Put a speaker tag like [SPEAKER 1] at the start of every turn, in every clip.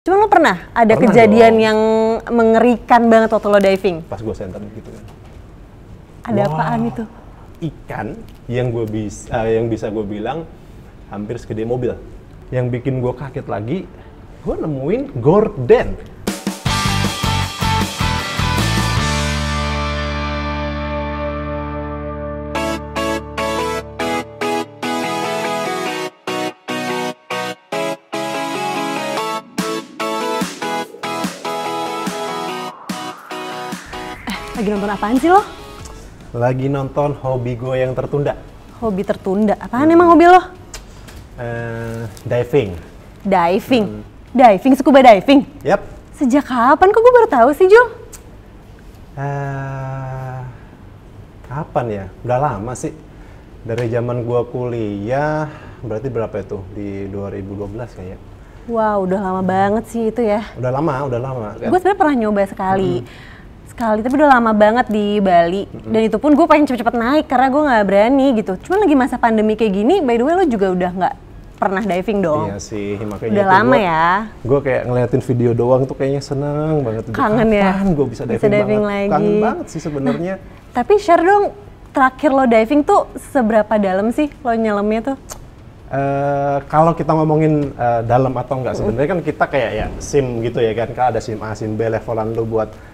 [SPEAKER 1] Cuma lo pernah ada
[SPEAKER 2] Pernah
[SPEAKER 1] kejadian
[SPEAKER 2] dong.
[SPEAKER 1] yang mengerikan banget waktu lo diving?
[SPEAKER 2] Pas gue center gitu kan.
[SPEAKER 1] Ada
[SPEAKER 2] Wah,
[SPEAKER 1] apaan itu?
[SPEAKER 2] Ikan yang bisa gue bilang hampir segede mobil. Yang bikin gue kaget lagi, gue nemuin gorden.
[SPEAKER 1] Lagi nonton apaan sih lo?
[SPEAKER 2] Lagi nonton hobi gue yang tertunda.
[SPEAKER 1] Hobi tertunda. Apaan emang hobi lo?
[SPEAKER 2] Diving.
[SPEAKER 1] Diving. Diving, scuba diving.
[SPEAKER 2] Yap.
[SPEAKER 1] Sejak kapan? Kok gue baru tahu sih, Jul?
[SPEAKER 2] Kapan ya? Udah lama sih. Dari zaman gue kuliah, berarti berapa itu? Di 2012 kayaknya.
[SPEAKER 1] Wow, udah lama banget sih itu ya.
[SPEAKER 2] Udah lama kan?
[SPEAKER 1] Gue sebenarnya pernah nyoba sekali. Tapi udah lama banget di Bali. Dan itu pun gue pengen cepet-cepet naik karena gue nggak berani gitu. Cuman lagi masa pandemi kayak gini, by the way lo juga udah nggak pernah diving dong?
[SPEAKER 2] Iya sih, makanya
[SPEAKER 1] udah lama ya.
[SPEAKER 2] Gue kayak ngeliatin video doang tuh kayaknya seneng banget.
[SPEAKER 1] Kangen ya?
[SPEAKER 2] Kapan gue bisa diving banget?
[SPEAKER 1] lagi.
[SPEAKER 2] Kangen banget sih sebenarnya.
[SPEAKER 1] Tapi share dong, terakhir lo diving tuh seberapa dalam sih lo nyelamnya tuh?
[SPEAKER 2] Kalau kita ngomongin dalam atau enggak, sebenarnya kan kita kayak ya SIM gitu ya kan, ada SIM A, SIM B, levelan lu buat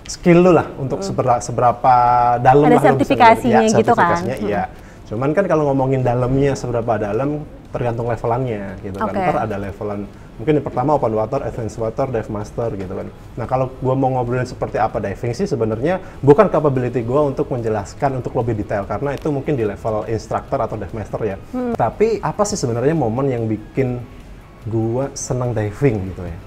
[SPEAKER 2] skill lu lah untuk seberapa dalam
[SPEAKER 1] ada
[SPEAKER 2] lah
[SPEAKER 1] sertifikasinya
[SPEAKER 2] lu bisa,
[SPEAKER 1] gitu kan?
[SPEAKER 2] sertifikasinya iya. Cuman kan kalau ngomongin dalamnya seberapa dalam tergantung levelannya gitu kan. Ntar ada levelan, mungkin yang pertama open water, advanced water, dive master gitu kan. Nah kalau gua mau ngobrolin seperti apa diving sih sebenarnya bukan capability gua untuk menjelaskan untuk lebih detail karena itu mungkin di level instructor atau dive master ya. Tapi apa sih sebenarnya momen yang bikin gua senang diving gitu ya?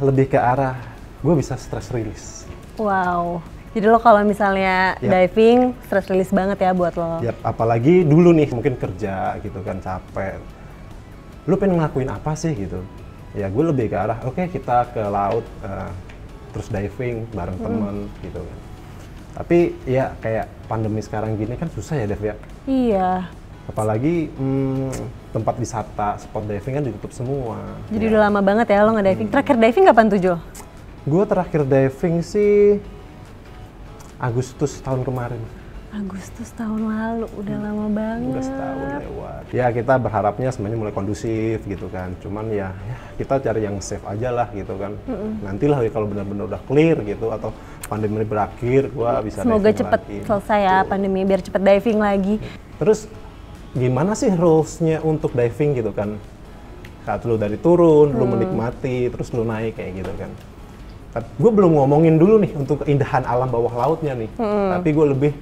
[SPEAKER 2] Lebih ke arah gue bisa stress release.
[SPEAKER 1] Wow, jadi lo kalau misalnya diving stress release banget ya buat lo.
[SPEAKER 2] Yap, apalagi dulu nih mungkin kerja gitu kan capek. Lu pengen ngelakuin apa sih gitu? Ya gue lebih ke arah oke, kita ke laut terus diving bareng temen gitu kan. Tapi ya kayak pandemi sekarang gini kan susah ya Dev ya?
[SPEAKER 1] Iya.
[SPEAKER 2] Apalagi tempat wisata, spot diving kan ditutup semua.
[SPEAKER 1] Jadi udah lama banget ya lo nggak diving. Terakhir diving kapan tuh, Jo?
[SPEAKER 2] Gue terakhir diving sih Agustus tahun kemarin.
[SPEAKER 1] Agustus tahun lalu, udah lama banget.
[SPEAKER 2] Udah setahun lewat. Ya kita berharapnya sebenarnya mulai kondusif gitu kan. Cuman ya kita cari yang safe aja lah gitu kan. Nantilah kalau benar-benar udah clear gitu atau pandemi ini berakhir, gue bisa
[SPEAKER 1] semoga
[SPEAKER 2] diving
[SPEAKER 1] cepet
[SPEAKER 2] lagi.
[SPEAKER 1] selesai ya pandemi biar cepet diving lagi.
[SPEAKER 2] Terus gimana sih rules-nya untuk diving gitu kan? Saat lu dari turun, lu menikmati, terus lu naik kayak gitu kan. Gue belum ngomongin dulu nih untuk keindahan alam bawah lautnya nih. Tapi gue lebih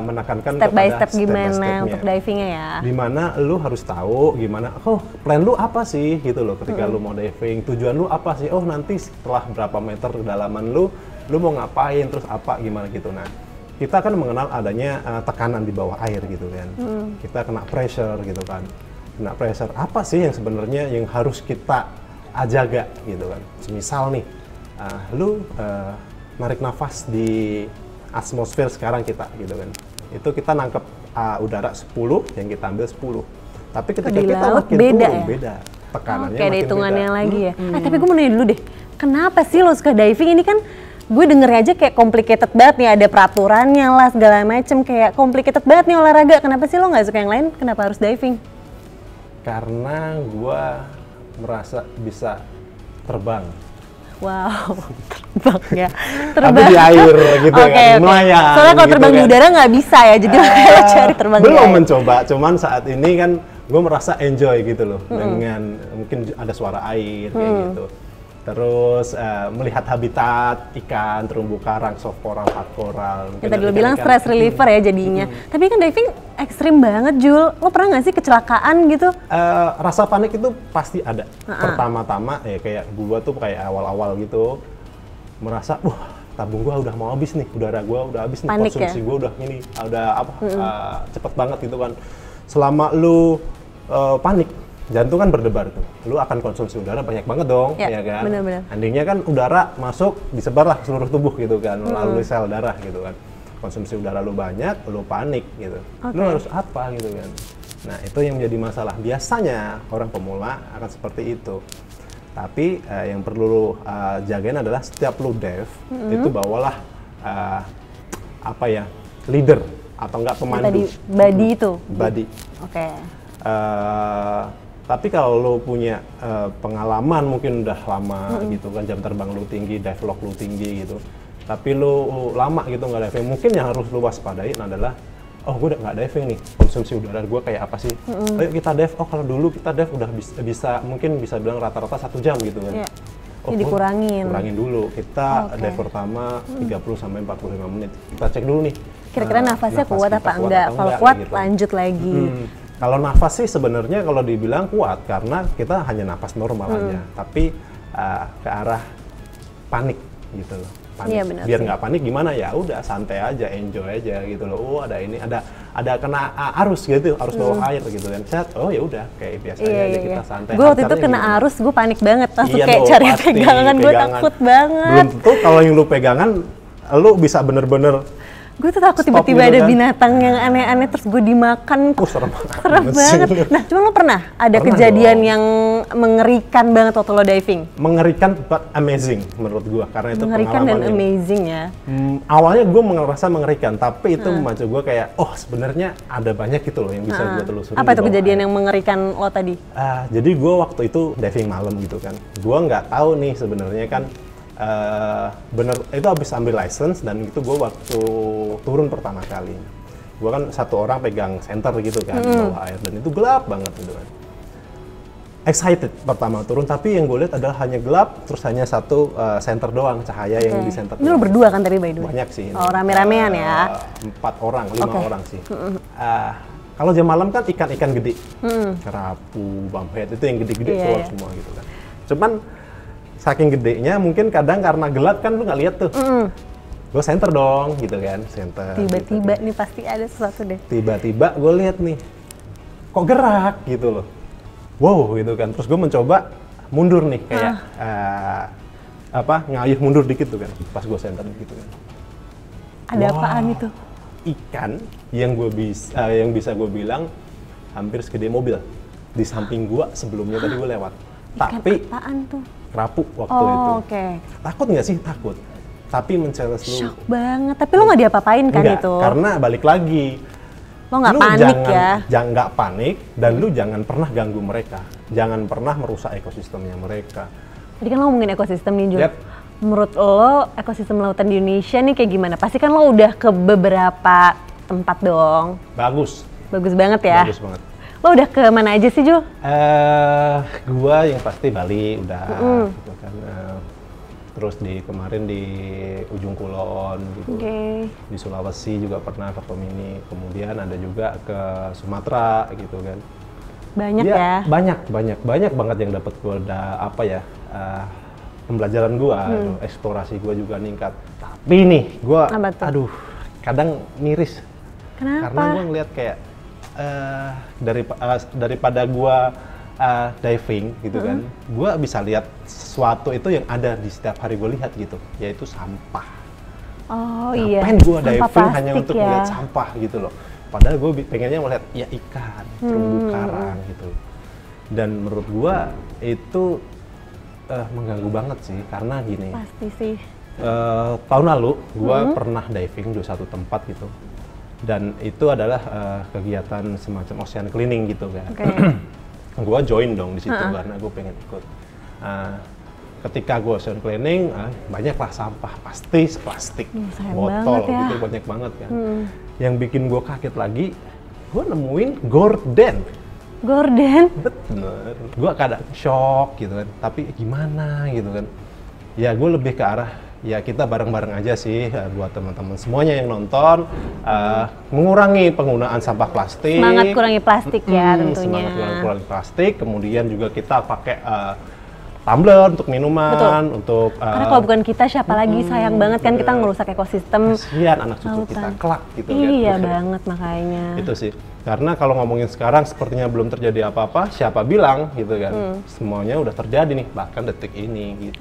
[SPEAKER 2] menekankan
[SPEAKER 1] step by
[SPEAKER 2] kepada
[SPEAKER 1] step gimana untuk divingnya ya.
[SPEAKER 2] Dimana lu harus tahu gimana, plan lu apa sih gitu loh ketika lu mau diving. Tujuan lu apa sih? Oh nanti setelah berapa meter kedalaman lu mau ngapain, terus apa, gimana gitu. Nah, kita kan mengenal adanya tekanan di bawah air gitu kan. Kita kena pressure gitu kan. Kena pressure, apa sih yang sebenarnya yang harus kita jaga gitu kan. Misal nih, lu narik nafas di atmosfer sekarang kita gitu kan. Itu kita nangkep udara 10, yang kita ambil 10. Tapi ketika
[SPEAKER 1] di
[SPEAKER 2] kita
[SPEAKER 1] laut
[SPEAKER 2] makin
[SPEAKER 1] beda
[SPEAKER 2] turun,
[SPEAKER 1] ya?
[SPEAKER 2] beda. Tekanannya
[SPEAKER 1] Kayak ada
[SPEAKER 2] makin
[SPEAKER 1] hitungannya
[SPEAKER 2] beda.
[SPEAKER 1] lagi ya. Tapi gue mau nanya dulu deh, kenapa sih lo suka diving? Ini kan gue denger aja kayak complicated banget nih, ada peraturannya lah segala macem, kayak complicated banget nih olahraga. Kenapa sih lo nggak suka yang lain? Kenapa harus diving?
[SPEAKER 2] Karena gue merasa bisa terbang.
[SPEAKER 1] Wow, terbang ya.
[SPEAKER 2] Tapi di air gitu kan, melayang.
[SPEAKER 1] Soalnya kalau
[SPEAKER 2] gitu
[SPEAKER 1] terbang di
[SPEAKER 2] kan.
[SPEAKER 1] udara nggak bisa ya, jadi lo cari terbang
[SPEAKER 2] Belum
[SPEAKER 1] di air.
[SPEAKER 2] mencoba, cuman saat ini kan gue merasa enjoy gitu loh dengan mungkin ada suara air kayak gitu. Terus melihat habitat ikan, terumbu karang, soft coral, hard coral.
[SPEAKER 1] Ya, tadi lo bilang stress reliever ya jadinya. Tapi kan diving ekstrim banget, Jul. Lo pernah nggak sih kecelakaan gitu?
[SPEAKER 2] Rasa panik itu pasti ada. Pertama-tama ya kayak gua tuh kayak awal-awal gitu merasa, wah tabung gua udah mau habis nih, udara gua udah habis nih,
[SPEAKER 1] Panik
[SPEAKER 2] konsumsi
[SPEAKER 1] ya?
[SPEAKER 2] gua udah ini, udah apa, cepet banget gitu kan. Selama lu panik, jantung kan berdebar tuh, lu akan konsumsi udara banyak banget dong, ya kan?
[SPEAKER 1] Bener-bener.
[SPEAKER 2] Endingnya kan udara masuk, disebarlah seluruh tubuh gitu kan, melalui sel darah gitu kan. Konsumsi udara lu banyak, lu panik gitu. Lu harus apa gitu kan? Nah, itu yang menjadi masalah. Biasanya orang pemula akan seperti itu. Tapi yang perlu jagain adalah setiap lu dive, itu bawalah leader atau enggak pemandu.
[SPEAKER 1] Tadi buddy itu?
[SPEAKER 2] Buddy.
[SPEAKER 1] Oke.
[SPEAKER 2] Tapi kalau lu punya pengalaman mungkin udah lama gitu kan, jam terbang lu tinggi, dive log lu tinggi gitu, tapi lu lama gitu nggak diving, mungkin yang harus lu waspadain adalah gue udah nggak diving nih, konsumsi udara gue kayak apa sih? Ayo kita dive. Kalau dulu kita dive udah mungkin bisa bilang rata-rata 1 jam gitu kan.
[SPEAKER 1] Yeah. Dikurangin.
[SPEAKER 2] Kurangin dulu. Kita dive pertama 30 sampai 45 menit. Kita cek dulu nih.
[SPEAKER 1] Kira-kira nafasnya kuat apa enggak? Kalau kuat gitu, lanjut lagi.
[SPEAKER 2] Kalau nafas sih sebenarnya kalau dibilang kuat karena kita hanya nafas normal aja, tapi ke arah panik gitu loh.
[SPEAKER 1] Iya, benar
[SPEAKER 2] biar
[SPEAKER 1] sih.
[SPEAKER 2] nggak panik gimana, ya udah santai aja, enjoy aja gitu loh. Ada ini, ada kena arus gitu, arus bawah air gitu kan. Set, ya udah kayak biasanya aja kita santai.
[SPEAKER 1] Gue waktu itu kena arus, gue panik banget, langsung
[SPEAKER 2] Iya
[SPEAKER 1] kayak
[SPEAKER 2] dong,
[SPEAKER 1] cari
[SPEAKER 2] pasti,
[SPEAKER 1] pegangan, gue takut banget.
[SPEAKER 2] Belum tentu kalau yang lu pegangan, lu bisa bener-bener
[SPEAKER 1] Gue tuh takut tiba-tiba
[SPEAKER 2] gitu
[SPEAKER 1] ada
[SPEAKER 2] kan.
[SPEAKER 1] binatang yang aneh-aneh terus gue dimakan.
[SPEAKER 2] serem banget.
[SPEAKER 1] Serem banget. Nah, cuma lo pernah ada
[SPEAKER 2] Pernah
[SPEAKER 1] kejadian
[SPEAKER 2] dong.
[SPEAKER 1] yang mengerikan banget waktu lo diving?
[SPEAKER 2] Mengerikan but amazing menurut gua, karena itu
[SPEAKER 1] Mengerikan dan
[SPEAKER 2] pengalaman yang
[SPEAKER 1] amazing ya.
[SPEAKER 2] awalnya gue merasa mengerikan, tapi itu memacu gue kayak, sebenarnya ada banyak gitu loh yang bisa gue telusuri.
[SPEAKER 1] Apa
[SPEAKER 2] di
[SPEAKER 1] itu
[SPEAKER 2] bawah
[SPEAKER 1] kejadian
[SPEAKER 2] air.
[SPEAKER 1] yang mengerikan lo tadi?
[SPEAKER 2] Jadi gue waktu itu diving malam gitu kan, gue nggak tahu nih sebenarnya kan bener itu habis ambil license, dan itu gue waktu turun pertama kali, gue kan satu orang pegang center gitu kan di bawah air, dan itu gelap banget gitu kan. Excited pertama turun, tapi yang gue lihat adalah hanya gelap, terus hanya satu center doang, cahaya yang di center.
[SPEAKER 1] Ini lo berdua kan tadi by the way?
[SPEAKER 2] Banyak sih.
[SPEAKER 1] Oh, rame-ramean ya?
[SPEAKER 2] 4 orang, 5 orang sih. Kalau jam malam kan ikan-ikan gede, kerapu, bumphead, itu yang gede-gede keluar semua gitu kan. Cuman saking gedenya mungkin kadang karena gelap kan lu nggak lihat tuh. Gue center dong gitu kan, center.
[SPEAKER 1] Tiba-tiba
[SPEAKER 2] gitu.
[SPEAKER 1] nih pasti ada sesuatu deh.
[SPEAKER 2] Tiba-tiba gue lihat nih, kok gerak gitu loh. Wow gitu kan. Terus gue mencoba mundur nih kayak ngayuh mundur dikit tuh kan. Pas gue center gitu kan.
[SPEAKER 1] Ada apaan itu?
[SPEAKER 2] Ikan yang bisa gue bilang hampir segede mobil di samping gua sebelumnya tadi gue lewat.
[SPEAKER 1] Ikan
[SPEAKER 2] Tapi
[SPEAKER 1] apaan tuh?
[SPEAKER 2] kerapu waktu itu.
[SPEAKER 1] Oke.
[SPEAKER 2] Takut nggak sih? Takut. Tapi men-challenge lu.
[SPEAKER 1] Shock banget. Tapi lo nggak diapa-apain kan
[SPEAKER 2] Enggak,
[SPEAKER 1] itu?
[SPEAKER 2] karena balik lagi.
[SPEAKER 1] Lo nggak
[SPEAKER 2] Lu
[SPEAKER 1] panik ya?
[SPEAKER 2] Jangan nggak panik, dan lu jangan pernah ganggu mereka. Jangan pernah merusak ekosistemnya mereka.
[SPEAKER 1] Tadi kan lo ngomongin ekosistem nih, Jul.
[SPEAKER 2] Yep.
[SPEAKER 1] Menurut lo, ekosistem lautan di Indonesia nih kayak gimana? Pasti kan lo udah ke beberapa tempat dong.
[SPEAKER 2] Bagus.
[SPEAKER 1] Bagus banget ya?
[SPEAKER 2] Bagus banget.
[SPEAKER 1] Lo udah ke mana aja sih, Jul?
[SPEAKER 2] Gua yang pasti Bali udah gitu kan. Terus kemarin di Ujung Kulon gitu. Di Sulawesi juga pernah ke Tomini. Kemudian ada juga ke Sumatera gitu kan.
[SPEAKER 1] Banyak ya?
[SPEAKER 2] Banyak banget yang dapat gua pembelajaran gua, eksplorasi gua juga meningkat. Tapi nih, gua kadang miris.
[SPEAKER 1] Kenapa?
[SPEAKER 2] Karena gua ngeliat kayak daripada gua diving gitu kan, gua bisa lihat sesuatu itu yang ada di setiap hari gua lihat gitu, yaitu sampah.
[SPEAKER 1] Oh iya.
[SPEAKER 2] Ngapain gua
[SPEAKER 1] sampah
[SPEAKER 2] diving hanya
[SPEAKER 1] plastik
[SPEAKER 2] untuk
[SPEAKER 1] ya?
[SPEAKER 2] melihat sampah gitu loh. Padahal gua pengennya melihat ya ikan, terumbu karang gitu. Dan menurut gua itu mengganggu banget sih, karena gini.
[SPEAKER 1] Pasti sih.
[SPEAKER 2] Tahun lalu gua pernah diving di satu tempat gitu. Dan itu adalah kegiatan semacam ocean cleaning gitu kan. Gue join dong di situ karena gue pengen ikut. Ketika gue ocean cleaning, banyaklah sampah, pasti plastik, botol
[SPEAKER 1] ya.
[SPEAKER 2] gitu, banyak banget kan. Yang bikin gue kaget lagi, gue nemuin gorden.
[SPEAKER 1] Gorden?
[SPEAKER 2] Bener. Gue kadang shock gitu kan, tapi gimana gitu kan. Ya gue lebih ke arah, ya kita bareng-bareng aja sih buat teman-teman semuanya yang nonton, mengurangi penggunaan sampah plastik.
[SPEAKER 1] Semangat kurangi plastik ya tentunya.
[SPEAKER 2] Semangat kurangi plastik, kemudian juga kita pakai tumbler untuk minuman, untuk
[SPEAKER 1] karena kalau bukan kita siapa lagi, sayang banget kan kita ngerusak ekosistem.
[SPEAKER 2] kasihan anak cucu kita kelak gitu kan.
[SPEAKER 1] Iya banget makanya.
[SPEAKER 2] Itu sih. Karena kalau ngomongin sekarang sepertinya belum terjadi apa-apa, siapa bilang gitu kan. Semuanya udah terjadi nih, bahkan detik ini gitu.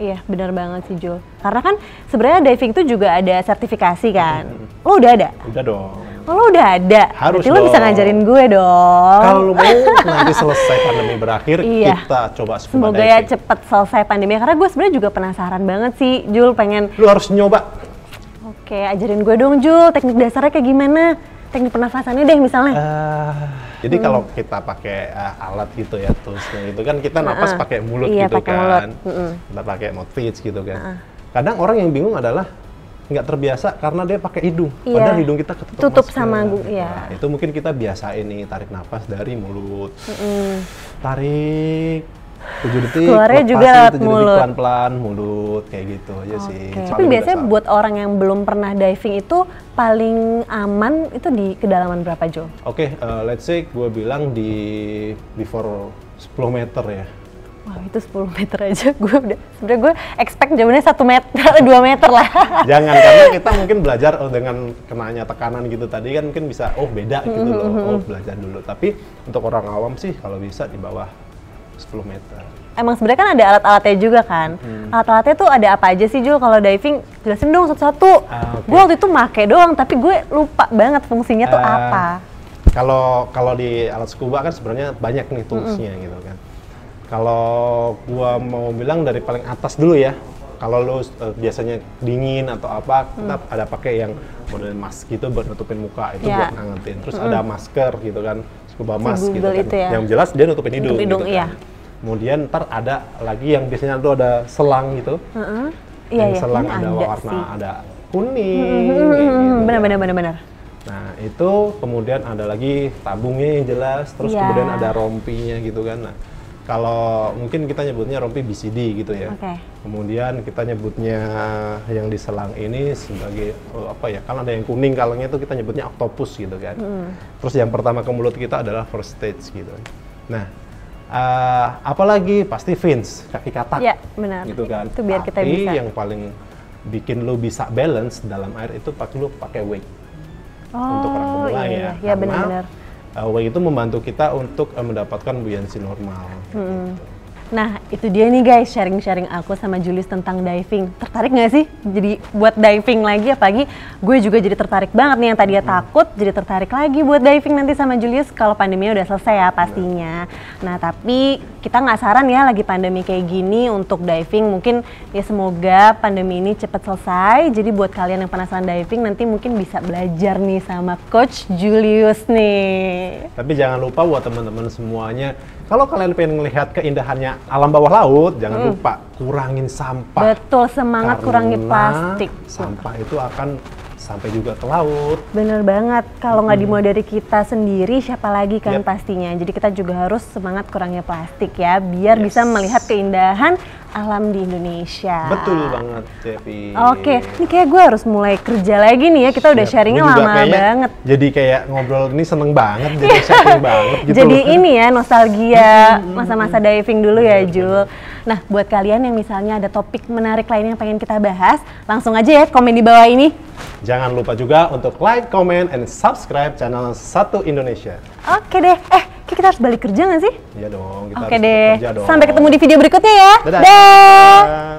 [SPEAKER 1] Iya, benar banget sih, Jul. Karena kan sebenarnya diving itu juga ada sertifikasi kan. Lo udah ada?
[SPEAKER 2] Udah dong.
[SPEAKER 1] Oh, lo udah ada?
[SPEAKER 2] Harus
[SPEAKER 1] berarti lo bisa
[SPEAKER 2] dong.
[SPEAKER 1] ngajarin gue dong.
[SPEAKER 2] Kalau lo mau nanti selesai pandemi berakhir,
[SPEAKER 1] Iya.
[SPEAKER 2] kita coba scuba
[SPEAKER 1] Semoga
[SPEAKER 2] diving.
[SPEAKER 1] ya cepet selesai pandemi, karena gue sebenarnya juga penasaran banget sih, Jul, pengen.
[SPEAKER 2] Lu harus nyoba.
[SPEAKER 1] Oke, ajarin gue dong, Jul, teknik dasarnya kayak gimana? Teknik pernafasannya deh misalnya.
[SPEAKER 2] Jadi kalau kita pakai alat gitu ya, toolsnya itu kan kita napas pakai mulut
[SPEAKER 1] Iya,
[SPEAKER 2] gitu
[SPEAKER 1] pakai
[SPEAKER 2] kan.
[SPEAKER 1] mulut.
[SPEAKER 2] Kita pakai mouthfeeds gitu kan. Kadang orang yang bingung adalah nggak terbiasa karena dia pakai hidung.
[SPEAKER 1] Iya.
[SPEAKER 2] Padahal hidung kita ketutup
[SPEAKER 1] Tutup
[SPEAKER 2] masker.
[SPEAKER 1] sama iya.
[SPEAKER 2] Nah, itu mungkin kita biasain nih, tarik napas dari mulut. Tarik 7 detik,
[SPEAKER 1] Keluarnya
[SPEAKER 2] lepasin
[SPEAKER 1] juga lewat
[SPEAKER 2] 7 detik
[SPEAKER 1] mulut.
[SPEAKER 2] pelan-pelan, mulut kayak gitu aja sih.
[SPEAKER 1] Oke. Tapi
[SPEAKER 2] Paling
[SPEAKER 1] biasanya
[SPEAKER 2] udah
[SPEAKER 1] buat orang yang belum pernah diving itu paling aman itu di kedalaman berapa, Jul?
[SPEAKER 2] Oke, let's say gue bilang di before 10 meter ya.
[SPEAKER 1] Wah, itu 10 meter aja gue udah, sebenernya gue expect jauhnya 1 meter, 2 meter lah.
[SPEAKER 2] Jangan, karena kita mungkin belajar dengan kenanya tekanan gitu tadi kan mungkin bisa, oh beda gitu loh, oh belajar dulu. Tapi untuk orang awam sih kalau bisa di bawah 10 meter.
[SPEAKER 1] Emang sebenarnya kan ada alat-alatnya juga kan. Alat-alatnya tuh ada apa aja sih, Jul? Kalau diving, jelasin dong satu-satu.
[SPEAKER 2] Oke.
[SPEAKER 1] Gue waktu itu make doang, tapi gue lupa banget fungsinya tuh apa.
[SPEAKER 2] Kalau di alat scuba kan sebenarnya banyak nih toolsnya gitu kan. Kalau gua mau bilang dari paling atas dulu ya. Kalau lo biasanya dingin atau apa, kita ada pakai yang model mask gitu buat nutupin muka, itu
[SPEAKER 1] Ya.
[SPEAKER 2] buat ngangetin. Terus ada masker gitu kan, scuba mask gitu
[SPEAKER 1] Google
[SPEAKER 2] kan.
[SPEAKER 1] itu ya.
[SPEAKER 2] Yang jelas dia nutupin hidung,
[SPEAKER 1] Nutup hidung,
[SPEAKER 2] gitu
[SPEAKER 1] iya.
[SPEAKER 2] kan. Kemudian ntar ada lagi yang biasanya tuh ada selang gitu.
[SPEAKER 1] Iya,
[SPEAKER 2] Yang
[SPEAKER 1] iya.
[SPEAKER 2] selang
[SPEAKER 1] Ini
[SPEAKER 2] ada warna,
[SPEAKER 1] sih.
[SPEAKER 2] ada kuning. kayak gitu kan.
[SPEAKER 1] Benar.
[SPEAKER 2] Nah itu kemudian ada lagi tabungnya yang jelas, terus
[SPEAKER 1] Iya.
[SPEAKER 2] kemudian ada rompinya gitu kan. Nah kalau mungkin kita nyebutnya rompi BCD gitu ya.
[SPEAKER 1] Oke.
[SPEAKER 2] Kemudian kita nyebutnya yang di selang ini sebagai apa ya? Kalau ada yang kuning kalengnya itu kita nyebutnya octopus gitu kan. Terus yang pertama ke mulut kita adalah first stage gitu. Nah apalagi pasti fins, kaki katak.
[SPEAKER 1] Iya, benar.
[SPEAKER 2] Gitu kan.
[SPEAKER 1] Itu biar kita
[SPEAKER 2] Tapi
[SPEAKER 1] bisa.
[SPEAKER 2] yang paling bikin lo bisa balance dalam air itu lo pakai wake. Untuk orang pemula
[SPEAKER 1] iya,
[SPEAKER 2] ya,
[SPEAKER 1] iya benar-benar.
[SPEAKER 2] wake itu membantu kita untuk mendapatkan buoyancy normal. Gitu.
[SPEAKER 1] Nah, itu dia nih guys, sharing-sharing aku sama Julius tentang diving. Tertarik nggak sih jadi buat diving lagi? Apalagi gue juga jadi tertarik banget nih, yang tadinya takut jadi tertarik lagi buat diving nanti sama Julius kalau pandeminya udah selesai ya pastinya. Nah, tapi kita nggak saran ya lagi pandemi kayak gini untuk diving. Mungkin ya semoga pandemi ini cepat selesai. Jadi buat kalian yang penasaran diving nanti mungkin bisa belajar nih sama Coach Julius nih.
[SPEAKER 2] Tapi jangan lupa buat teman-teman semuanya, kalau kalian pengen melihat keindahannya alam bawah laut, jangan lupa kurangin sampah.
[SPEAKER 1] Betul, semangat kurangi plastik.
[SPEAKER 2] Sampah itu akan sampai juga ke laut.
[SPEAKER 1] Bener banget, kalau nggak dimulai dari kita sendiri, siapa lagi kan
[SPEAKER 2] Yep.
[SPEAKER 1] pastinya. Jadi kita juga harus semangat kurangnya plastik ya, biar
[SPEAKER 2] Yes.
[SPEAKER 1] bisa melihat keindahan alam di Indonesia.
[SPEAKER 2] Betul banget, Cepi.
[SPEAKER 1] Oke, ini kayak gue harus mulai kerja lagi nih ya, kita udah
[SPEAKER 2] Siap.
[SPEAKER 1] sharingnya
[SPEAKER 2] Gua juga
[SPEAKER 1] lama
[SPEAKER 2] kayaknya
[SPEAKER 1] banget.
[SPEAKER 2] Jadi kayak ngobrol ini seneng banget, jadi sharing banget gitu
[SPEAKER 1] Jadi
[SPEAKER 2] loh.
[SPEAKER 1] ini ya, nostalgia masa-masa diving dulu ya, Jul. Nah, buat kalian yang misalnya ada topik menarik lain yang pengen kita bahas, langsung aja ya komen di bawah ini.
[SPEAKER 2] Jangan lupa juga untuk like, comment, and subscribe channel Satu Indonesia.
[SPEAKER 1] Oke deh, kita harus balik kerja nggak sih?
[SPEAKER 2] Iya dong, kita
[SPEAKER 1] Oke
[SPEAKER 2] harus
[SPEAKER 1] deh,
[SPEAKER 2] bekerja dong.
[SPEAKER 1] sampai ketemu di video berikutnya ya.
[SPEAKER 2] Dadah.
[SPEAKER 1] Dah.
[SPEAKER 2] Dadah.